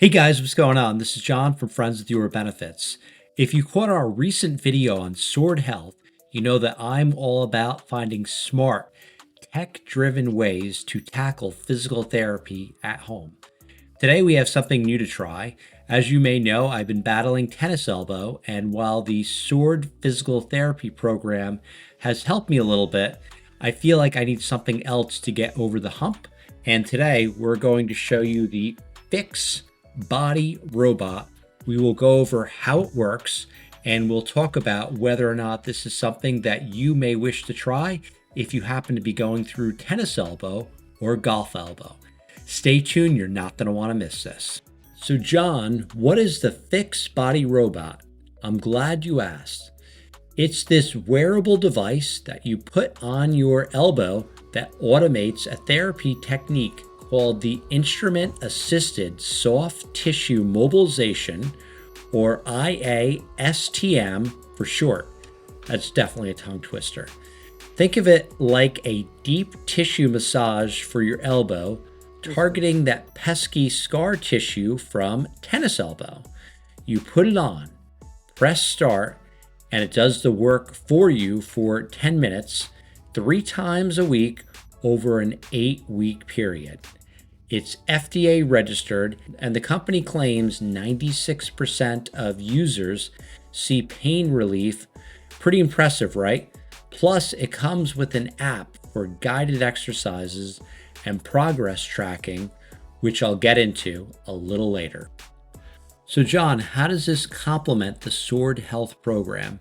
Hey guys, what's going on? This is John from Friends with Your Benefits. If you caught our recent video on sword health, you know that I'm all about finding smart, tech-driven ways to tackle physical therapy at home. Today we have something new to try. As you may know, I've been battling tennis elbow, and while the sword physical therapy program has helped me a little bit, I feel like I need something else to get over the hump. And today we're going to show you the Fiix Body Robot. We will go over how it works, and we'll talk about whether or not this is something that you may wish to try if you happen to be going through tennis elbow or golf elbow. Stay tuned, you're not going to want to miss this. So John, what is the Fiix Body Robot? I'm glad you asked. It's this wearable device that you put on your elbow that automates a therapy technique called the Instrument Assisted Soft Tissue Mobilization, or IASTM for short. That's definitely a tongue twister. Think of it like a deep tissue massage for your elbow, targeting that pesky scar tissue from tennis elbow. You put it on, press start, and it does the work for you for 10 minutes, 3 times a week over an 8-week period. It's FDA registered, and the company claims 96% of users see pain relief. Pretty impressive, right? Plus, it comes with an app for guided exercises and progress tracking, which I'll get into a little later. So John, how does this complement the Sword Health program?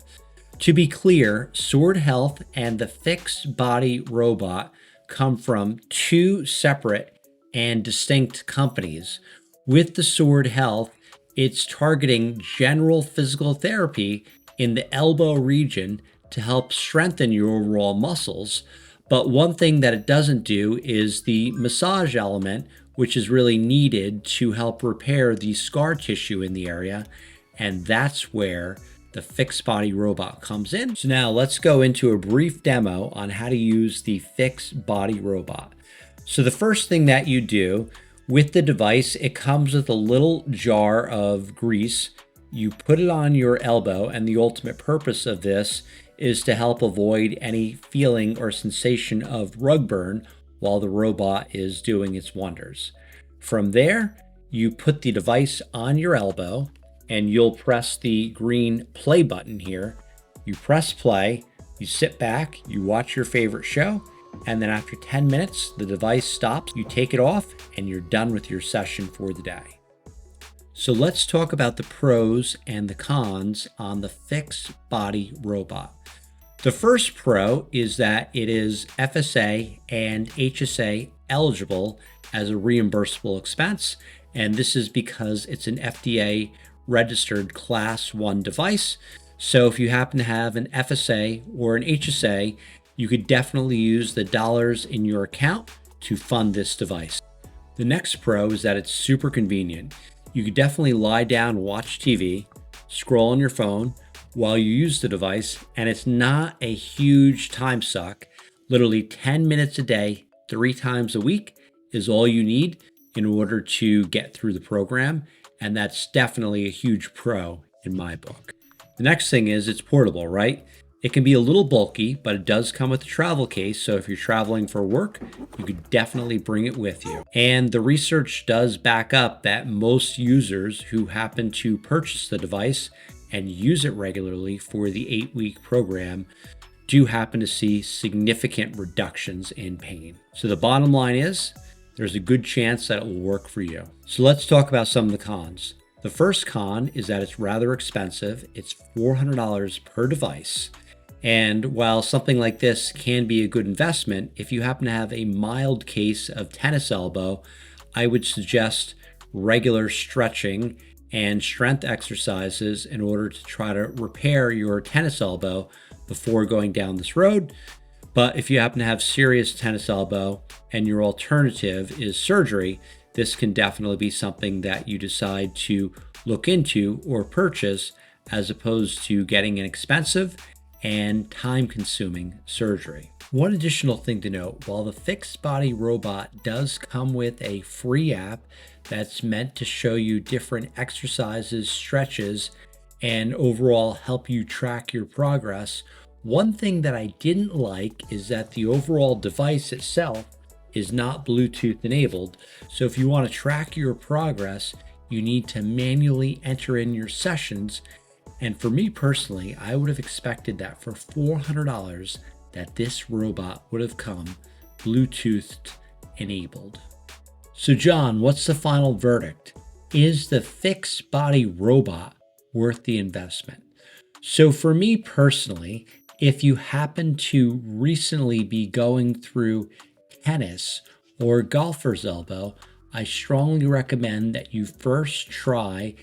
To be clear, Sword Health and the Fiix Body Robot come from 2 separate and distinct companies. With the Sword Health, it's targeting general physical therapy in the elbow region to help strengthen your overall muscles. But one thing that it doesn't do is the massage element, which is really needed to help repair the scar tissue in the area. And that's where the Fiix Body Robot comes in. So now let's go into a brief demo on how to use the Fiix Body Robot. So the first thing that you do with the device, it comes with a little jar of grease. You put it on your elbow, and the ultimate purpose of this is to help avoid any feeling or sensation of rug burn while the robot is doing its wonders. From there, you put the device on your elbow, and you'll press the green play button here. You press play, you sit back, you watch your favorite show, and then after 10 minutes, the device stops, you take it off, and you're done with your session for the day. So let's talk about the pros and the cons on the Fiix Body Robot. The first pro is that it is FSA and HSA eligible as a reimbursable expense, and this is because it's an FDA registered Class 1 device. So if you happen to have an FSA or an HSA, you could definitely use the dollars in your account to fund this device. The next pro is that it's super convenient. You could definitely lie down, watch TV, scroll on your phone while you use the device, and it's not a huge time suck. Literally 10 minutes a day, 3 times a week is all you need in order to get through the program, and that's definitely a huge pro in my book. The next thing is it's portable, right? It can be a little bulky, but it does come with a travel case, so if you're traveling for work, you could definitely bring it with you. And the research does back up that most users who happen to purchase the device and use it regularly for the 8-week program do happen to see significant reductions in pain. So the bottom line is, there's a good chance that it will work for you. So let's talk about some of the cons. The first con is that it's rather expensive. It's $400 per device. And while something like this can be a good investment, if you happen to have a mild case of tennis elbow, I would suggest regular stretching and strength exercises in order to try to repair your tennis elbow before going down this road. But if you happen to have serious tennis elbow and your alternative is surgery, this can definitely be something that you decide to look into or purchase as opposed to getting an expensive and time-consuming surgery. One additional thing to note, while the Fiix Body Robot does come with a free app that's meant to show you different exercises, stretches, and overall help you track your progress. One thing that I didn't like is that the overall device itself is not Bluetooth enabled. So if you want to track your progress, you need to manually enter in your sessions. And for me personally, I would have expected that for $400 that this robot would have come Bluetooth enabled. So John, what's the final verdict? Is the Fiix Body Robot worth the investment? So for me personally, if you happen to recently be going through tennis or golfer's elbow, I strongly recommend that you first try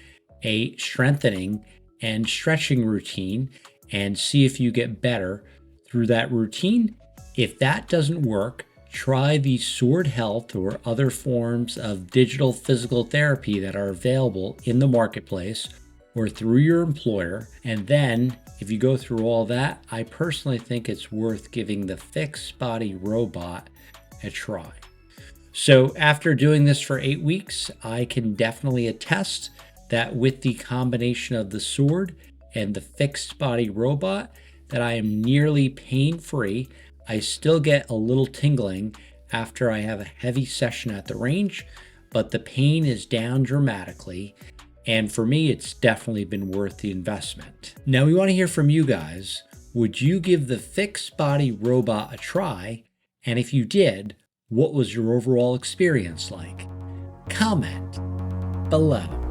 a strengthening and stretching routine and see if you get better through that routine. If that doesn't work, try the Sword Health or other forms of digital physical therapy that are available in the marketplace or through your employer. And then if you go through all that, I personally think it's worth giving the Fiix Body Robot a try. So after doing this for 8 weeks, I can definitely attest that with the combination of the Sword and the Fiix Body Robot, that I am nearly pain-free. I still get a little tingling after I have a heavy session at the range, but the pain is down dramatically. And for me, it's definitely been worth the investment. Now we want to hear from you guys. Would you give the Fiix Body Robot a try? And if you did, what was your overall experience like? Comment below.